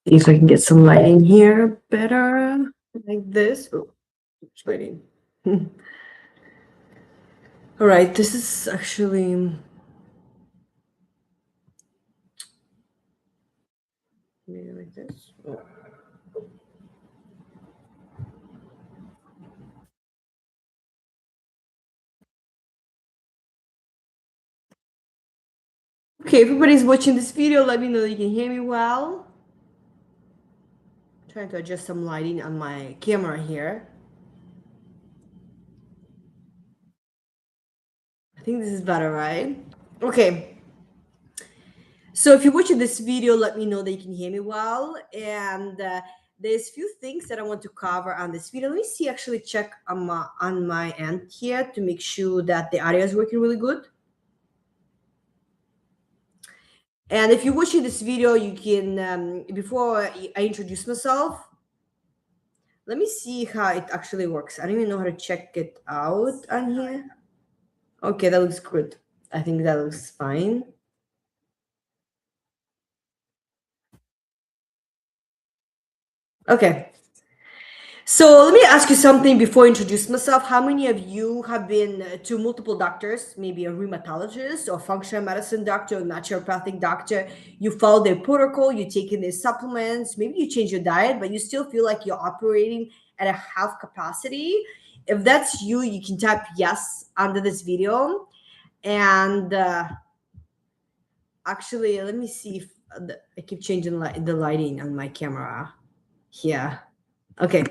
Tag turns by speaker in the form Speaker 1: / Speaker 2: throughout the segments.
Speaker 1: See if I can get some lighting here better, like this. Oh, it's lighting. All right, this is actually maybe like this. Oh. Okay, everybody's watching this video. Let me know that you can hear me well. Trying to adjust some lighting on my camera here. I think this is better, right? Okay. So if you're watching this video, let me know that you can hear me well. And there's few things that I want to cover on this video. Let me see, actually check on my end here to make sure that the audio is working really good. And if you're watching this video, you can, before I introduce myself, let me see how it actually works. I don't even know how to check it out on here. Okay, that looks good. I think that looks fine. Okay. So let me ask you something before I introduce myself. How many of you have been to multiple doctors, maybe a rheumatologist or functional medicine doctor or naturopathic doctor? You follow their protocol, you're taking their supplements, maybe you change your diet, but you still feel like you're operating at a half capacity. If that's you, you can type yes under this video. And actually, let me see if I keep changing the lighting on my camera here. Okay.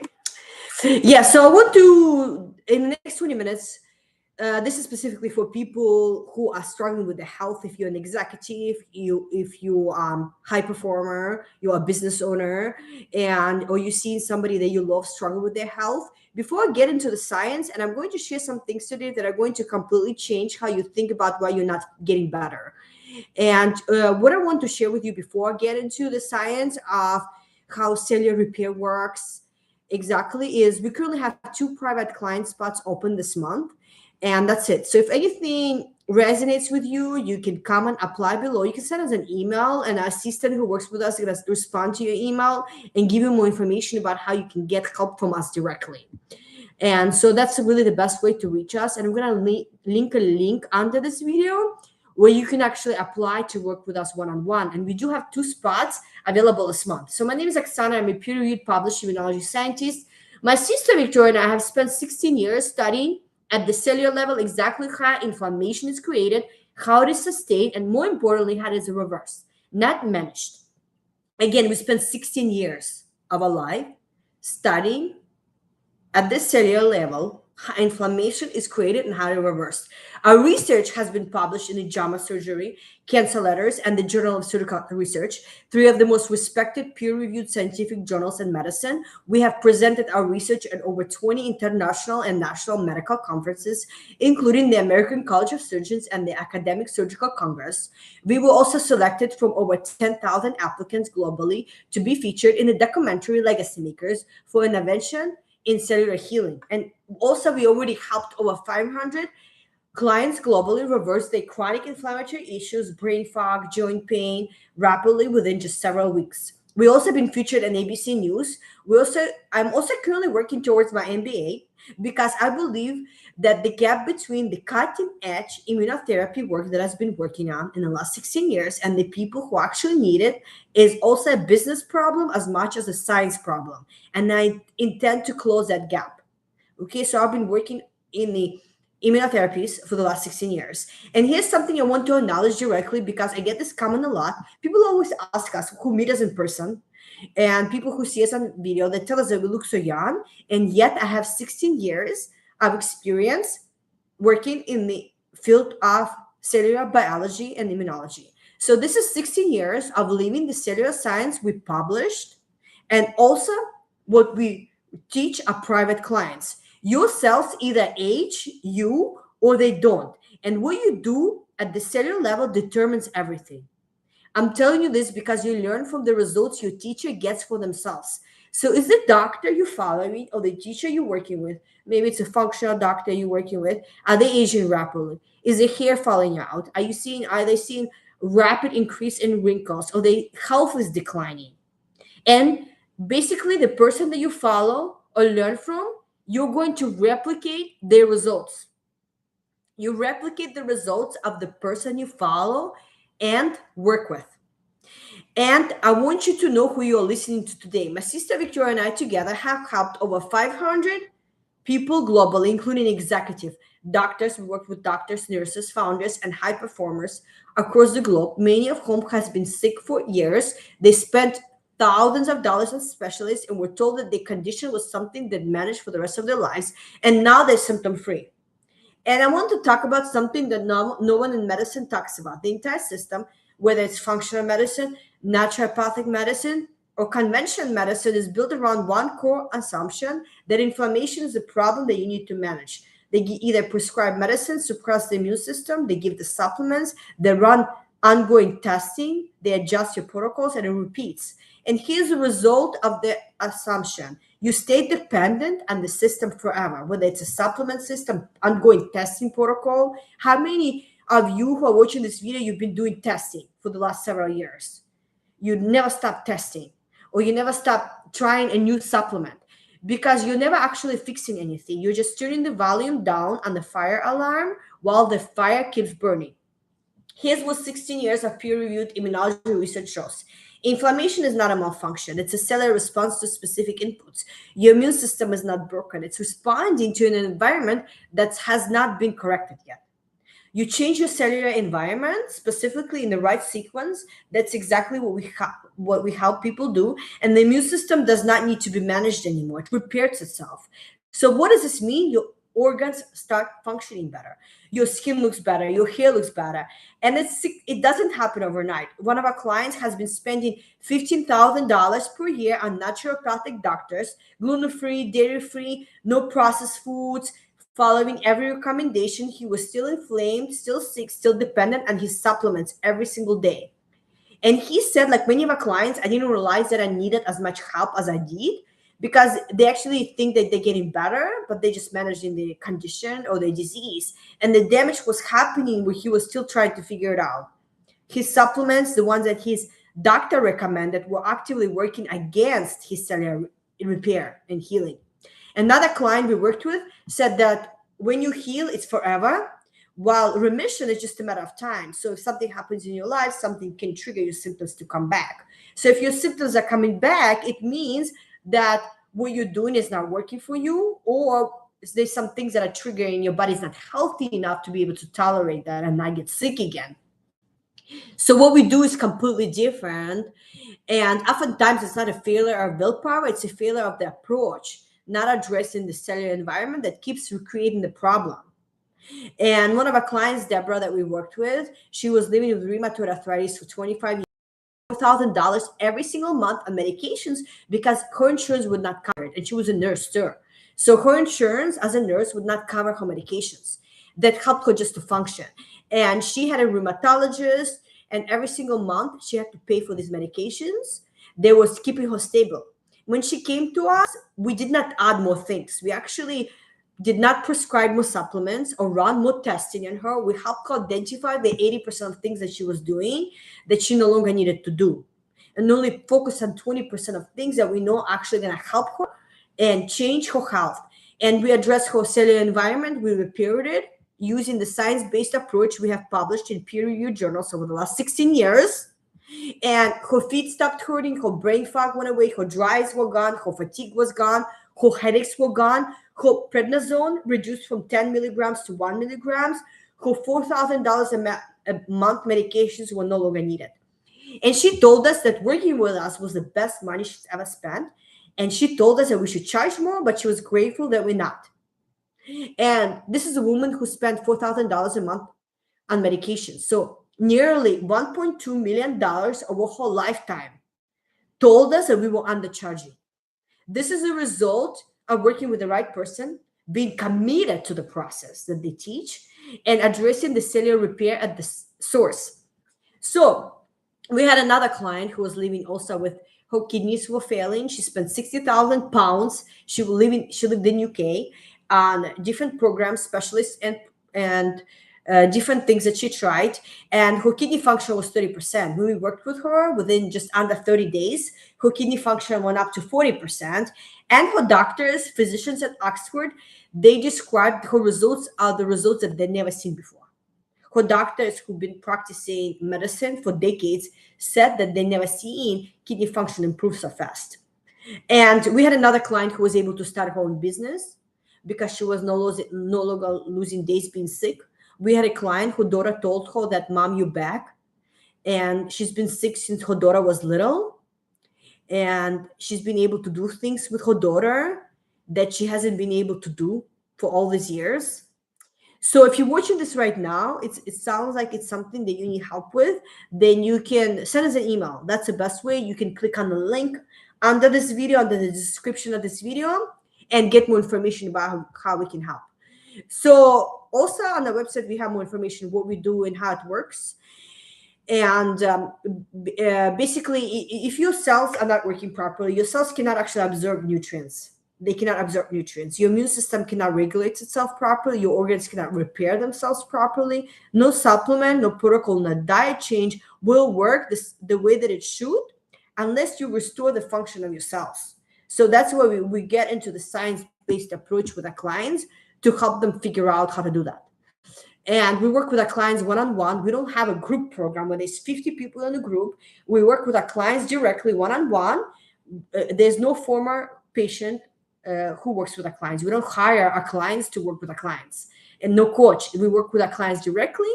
Speaker 1: Yeah, so I want to, in the next 20 minutes, this is specifically for people who are struggling with their health. If you're an executive, if you high performer, you're a business owner, and or you see somebody that you love struggle with their health. Before I get into the science, and I'm going to share some things today that are going to completely change how you think about why you're not getting better. And what I want to share with you before I get into the science of how cellular repair works exactly is we currently have 2 private client spots open this month, and that's it. So if anything resonates with you, you can come and apply below. You can send us an email, and our assistant who works with us is going to respond to your email and give you more information about how you can get help from us directly. And so that's really the best way to reach us. And I'm going to link a link under this video where you can actually apply to work with us one-on-one. And we do have 2 spots available this month. So my name is Oksana. I'm a peer-reviewed published immunology scientist. My sister Victoria and I have spent 16 years studying at the cellular level exactly how inflammation is created, how it is sustained, and more importantly, how it is reversed, not managed. Again, we spent 16 years of our life studying at this cellular level how inflammation is created and how to reverse. Our research has been published in the JAMA Surgery, Cancer Letters, and the Journal of Surgical Research, 3 of the most respected peer-reviewed scientific journals in medicine. We have presented our research at over 20 international and national medical conferences, including the American College of Surgeons and the Academic Surgical Congress. We were also selected from over 10,000 applicants globally to be featured in the documentary Legacy Makers for an invention in cellular healing. And also, we already helped over 500 clients globally reverse their chronic inflammatory issues, brain fog, joint pain rapidly within just several weeks. We also been featured in ABC News. I'm also currently working towards my MBA because I believe that the gap between the cutting edge immunotherapy work that I've been working on in the last 16 years and the people who actually need it is also a business problem as much as a science problem. And I intend to close that gap. Okay, so I've been working in the immunotherapies for the last 16 years. And here's something I want to acknowledge directly because I get this comment a lot. People always ask us who meet us in person and people who see us on video that tell us that we look so young. And yet I have 16 years of experience working in the field of cellular biology and immunology. So this is 16 years of living the cellular science we published and also what we teach our private clients. Your cells either age you or they don't. And what you do at the cellular level determines everything. I'm telling you this because you learn from the results your teacher gets for themselves. So is the doctor you're following or the teacher you're working with, maybe it's a functional doctor you're working with, are they aging rapidly? Is the hair falling out? Are they seeing rapid increase in wrinkles or their health is declining? And basically, the person that you follow or learn from, you're going to replicate their results. You replicate the results of the person you follow and work with. And I want you to know who you're listening to today. My sister Victoria and I together have helped over 500 people globally, including executive doctors. We work with doctors, nurses, founders, and high performers across the globe, many of whom has been sick for years. They spent thousands of dollars on specialists and were told that their condition was something they'd manage for the rest of their lives. And now they're symptom free. And I want to talk about something that no one in medicine talks about. The entire system, whether it's functional medicine, naturopathic medicine, or conventional medicine, is built around one core assumption that inflammation is a problem that you need to manage. They either prescribe medicine, suppress the immune system, they give the supplements, they run ongoing testing, they adjust your protocols, and it repeats. And here's the result of the assumption. You stay dependent on the system forever, whether it's a supplement system, ongoing testing protocol. How many of you who are watching this video, you've been doing testing for the last several years? You never stop testing, or you never stop trying a new supplement, because you're never actually fixing anything. You're just turning the volume down on the fire alarm while the fire keeps burning. Here's what 16 years of peer-reviewed immunology research shows. Inflammation is not a malfunction. It's a cellular response to specific inputs. Your immune system is not broken. It's responding to an environment that has not been corrected yet. You change your cellular environment, specifically in the right sequence. That's exactly what we help people do. And the immune system does not need to be managed anymore. It repairs itself. So what does this mean? Your organs start functioning better. Your skin looks better. Your hair looks better. And it doesn't happen overnight. One of our clients has been spending $15,000 per year on naturopathic doctors, gluten-free, dairy-free, no processed foods. Following every recommendation, he was still inflamed, still sick, still dependent on his supplements every single day. And he said, like many of our clients, I didn't realize that I needed as much help as I did, because they actually think that they're getting better, but they just managing the condition or the disease. And the damage was happening where he was still trying to figure it out. His supplements, the ones that his doctor recommended, were actively working against his cellular repair and healing. Another client we worked with said that when you heal, it's forever, while remission is just a matter of time. So if something happens in your life, something can trigger your symptoms to come back. So if your symptoms are coming back, it means that what you're doing is not working for you, or there's some things that are triggering your body's not healthy enough to be able to tolerate that and not get sick again. So what we do is completely different. And oftentimes it's not a failure of willpower, it's a failure of the approach, not addressing the cellular environment that keeps recreating the problem. And one of our clients, Deborah, that we worked with, she was living with rheumatoid arthritis for 25 years, $4,000 every single month on medications because her insurance would not cover it. And she was a nurse too. So her insurance as a nurse would not cover her medications that helped her just to function. And she had a rheumatologist, and every single month she had to pay for these medications. They were keeping her stable. When she came to us, we did not add more things. We actually did not prescribe more supplements or run more testing on her. We helped her identify the 80% of things that she was doing that she no longer needed to do, and only focus on 20% of things that we know actually going to help her and change her health. And we addressed her cellular environment. We repaired it using the science-based approach we have published in peer-reviewed journals over the last 16 years. And her feet stopped hurting, her brain fog went away, her dry eyes were gone, her fatigue was gone, her headaches were gone, her prednisone reduced from 10 milligrams to 1 milligrams, her $4,000 a month medications were no longer needed. And she told us that working with us was the best money she's ever spent. And she told us that we should charge more, but she was grateful that we're not. And this is a woman who spent $4,000 a month on medications. So nearly $1.2 million over her lifetime, told us that we were undercharging. This is a result of working with the right person, being committed to the process that they teach, and addressing the cellular repair at the source. So we had another client who was living also with her kidneys were failing. She spent 60,000 pounds. She lived in UK on different programs, specialists and different things that she tried, and her kidney function was 30%. When we worked with her, within just under 30 days, her kidney function went up to 40%. And her doctors, physicians at Oxford, they described her results are the results that they'd never seen before. Her doctors who've been practicing medicine for decades said that they never seen kidney function improve so fast. And we had another client who was able to start her own business because she was no longer losing days being sick. We had a client whose daughter told her that, Mom, you're back. And she's been sick since her daughter was little. And she's been able to do things with her daughter that she hasn't been able to do for all these years. So if you're watching this right now, it sounds like it's something that you need help with, then you can send us an email. That's the best way. You can click on the link under this video, under the description of this video, and get more information about how we can help. So also on the website, we have more information, what we do and how it works. And basically, if your cells are not working properly, your cells cannot actually absorb nutrients. They cannot absorb nutrients. Your immune system cannot regulate itself properly. Your organs cannot repair themselves properly. No supplement, no protocol, no diet change will work the way that it should unless you restore the function of your cells. So that's where we get into the science-based approach with our clients to help them figure out how to do that. And we work with our clients one-on-one. We don't have a group program where there's 50 people in the group. We work with our clients directly one-on-one. There's no former patient who works with our clients. We don't hire our clients to work with our clients, and no coach. We work with our clients directly.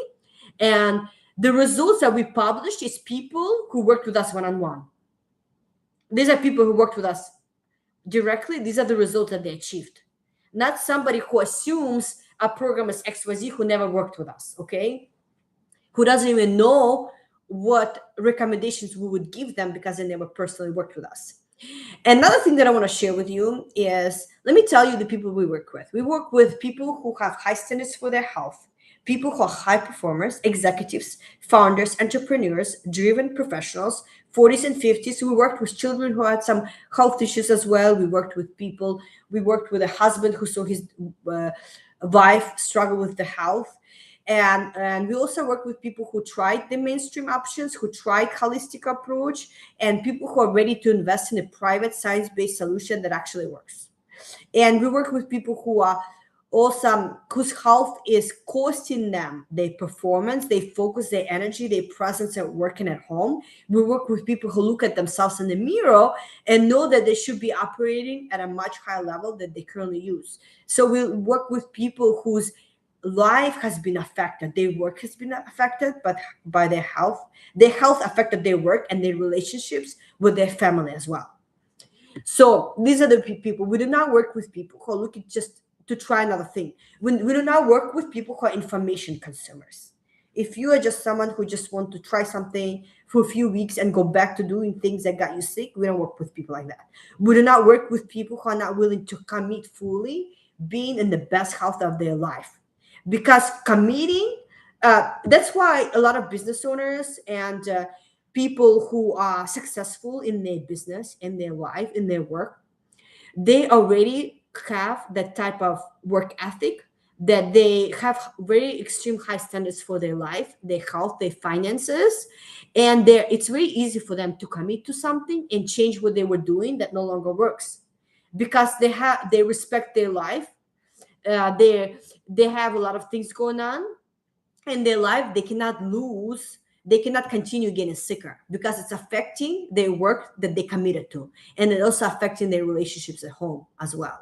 Speaker 1: And the results that we published is people who worked with us one-on-one. These are people who worked with us directly. These are the results that they achieved. Not somebody who assumes a program is XYZ who never worked with us, okay? Who doesn't even know what recommendations we would give them because they never personally worked with us. Another thing that I want to share with you is, let me tell you the people we work with. We work with people who have high standards for their health, people who are high performers, executives, founders, entrepreneurs, driven professionals, 40s and 50s. We worked with children who had some health issues as well. We worked with a husband who saw his wife struggle with the health. And we also work with people who tried the mainstream options, who tried holistic approach, and people who are ready to invest in a private science-based solution that actually works. And we work with people who are awesome, whose health is costing them their performance, their focus, their energy, their presence at work and at home. We work with people who look at themselves in the mirror and know that they should be operating at a much higher level than they currently use. So we work with people whose life has been affected, their work has been affected, but by their health affected their work and their relationships with their family as well. So these are the people. We do not work with people who are looking just to try another thing. We do not work with people who are information consumers. If you are just someone who just want to try something for a few weeks and go back to doing things that got you sick, we don't work with people like that. We do not work with people who are not willing to commit fully being in the best health of their life. Because committing, that's why a lot of business owners and people who are successful in their business, in their life, in their work, they already have that type of work ethic, that they have very extreme high standards for their life, their health, their finances, and it's very easy for them to commit to something and change what they were doing that no longer works, because they respect their life. They have a lot of things going on in their life. They cannot continue getting sicker because it's affecting their work that they committed to, and it also affecting their relationships at home as well.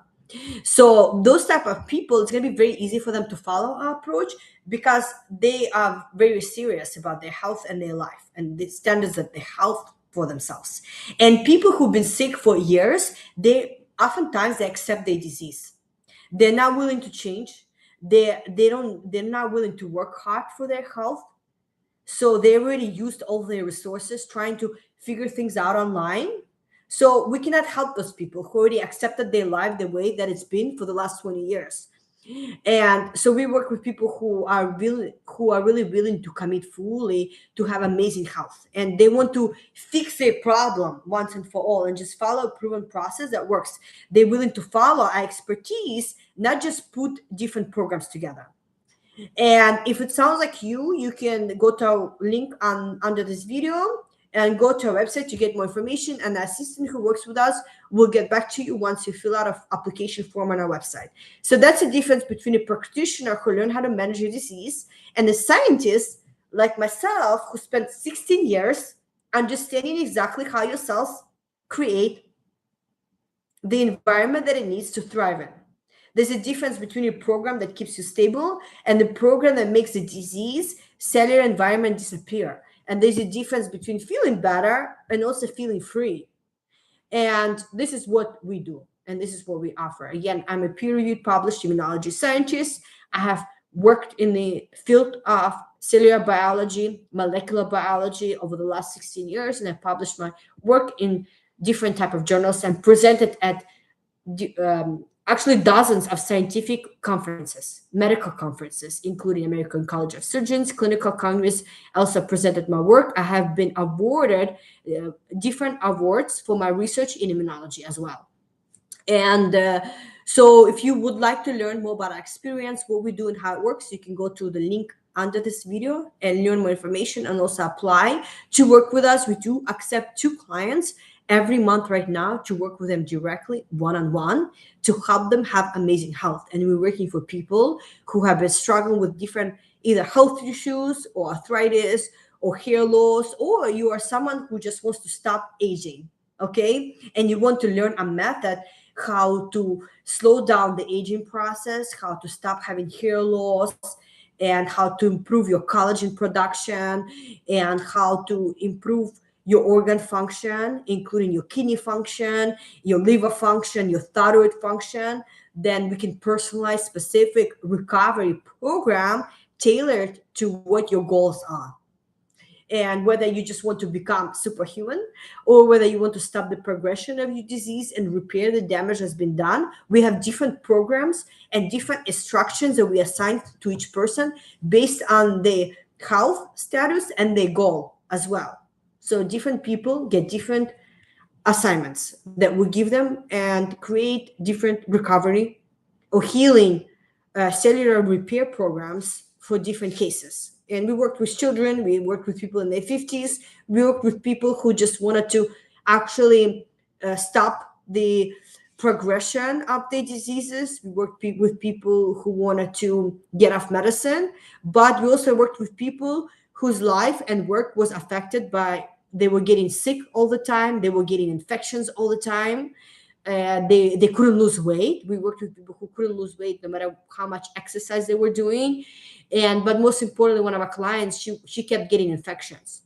Speaker 1: So those type of people, it's going to be very easy for them to follow our approach because they are very serious about their health and their life and the standards of their health for themselves. And people who've been sick for years, they accept their disease. They're not willing to change. They're not willing to work hard for their health. So they already used all their resources trying to figure things out online. So we cannot help those people who already accepted their life the way that it's been for the last 20 years. And so we work with people who are really willing to commit fully to have amazing health, and they want to fix their problem once and for all and just follow a proven process that works. They're willing to follow our expertise, not just put different programs together. And if it sounds like you can go to our link under this video and go to our website to get more information. And the assistant who works with us will get back to you once you fill out an application form on our website. So that's the difference between a practitioner who learned how to manage your disease and a scientist like myself who spent 16 years understanding exactly how your cells create the environment that it needs to thrive in. There's a difference between a program that keeps you stable and the program that makes the disease, cellular environment disappear. And there's a difference between feeling better and also feeling free. And this is what we do. And this is what we offer. Again, I'm a peer-reviewed published immunology scientist. I have worked in the field of cellular biology, molecular biology over the last 16 years. And I published my work in different type of journals and presented at actually dozens of scientific conferences, medical conferences, including American College of Surgeons, Clinical Congress. I also presented my work. I have been awarded different awards for my research in immunology as well. And so if you would like to learn more about our experience, what we do and how it works, you can go to the link under this video and learn more information and also apply to work with us. We do accept 2 clients every month right now to work with them directly one-on-one to help them have amazing health. And we're working for people who have been struggling with different either health issues or arthritis or hair loss, or you are someone who just wants to stop aging, okay? And you want to learn a method how to slow down the aging process, how to stop having hair loss, and how to improve your collagen production, and how to improve your organ function, including your kidney function, your liver function, your thyroid function, then we can personalize specific recovery program tailored to what your goals are. And whether you just want to become superhuman or whether you want to stop the progression of your disease and repair the damage that's been done, we have different programs and different instructions that we assign to each person based on their health status and their goal as well. So different people get different assignments that we give them and create different recovery or healing cellular repair programs for different cases. And we worked with children, we worked with people in their 50s, we worked with people who just wanted to actually stop the progression of their diseases. We worked with people who wanted to get off medicine, but we also worked with people whose life and work was affected by, they were getting sick all the time, they were getting infections all the time, they couldn't lose weight. We worked with people who couldn't lose weight no matter how much exercise they were doing. But most importantly, one of our clients, she kept getting infections,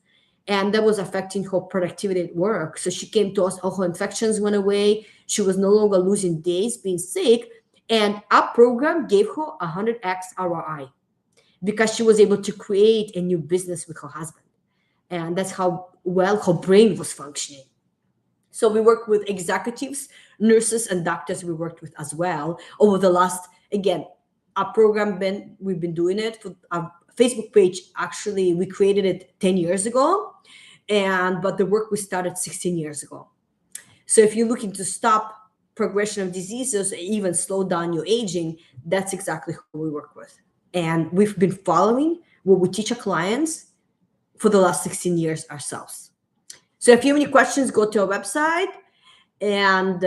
Speaker 1: and that was affecting her productivity at work. So she came to us, all her infections went away. She was no longer losing days being sick, and our program gave her 100x ROI because she was able to create a new business with her husband. And that's how well her brain was functioning. So we work with executives, nurses, and doctors we worked with as well over the last, again, our program, we've been doing it for our Facebook page. Actually, we created it 10 years ago, but the work we started 16 years ago. So if you're looking to stop progression of diseases, or even slow down your aging, that's exactly who we work with. And we've been following what we teach our clients for the last 16 years ourselves. So if you have any questions, go to our website and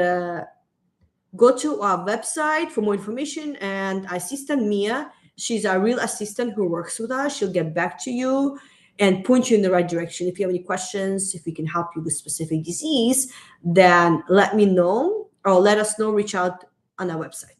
Speaker 1: go to our website for more information. And our assistant, Mia, she's our real assistant who works with us. She'll get back to you and point you in the right direction. If you have any questions, if we can help you with specific disease, then let me know or let us know, reach out on our website.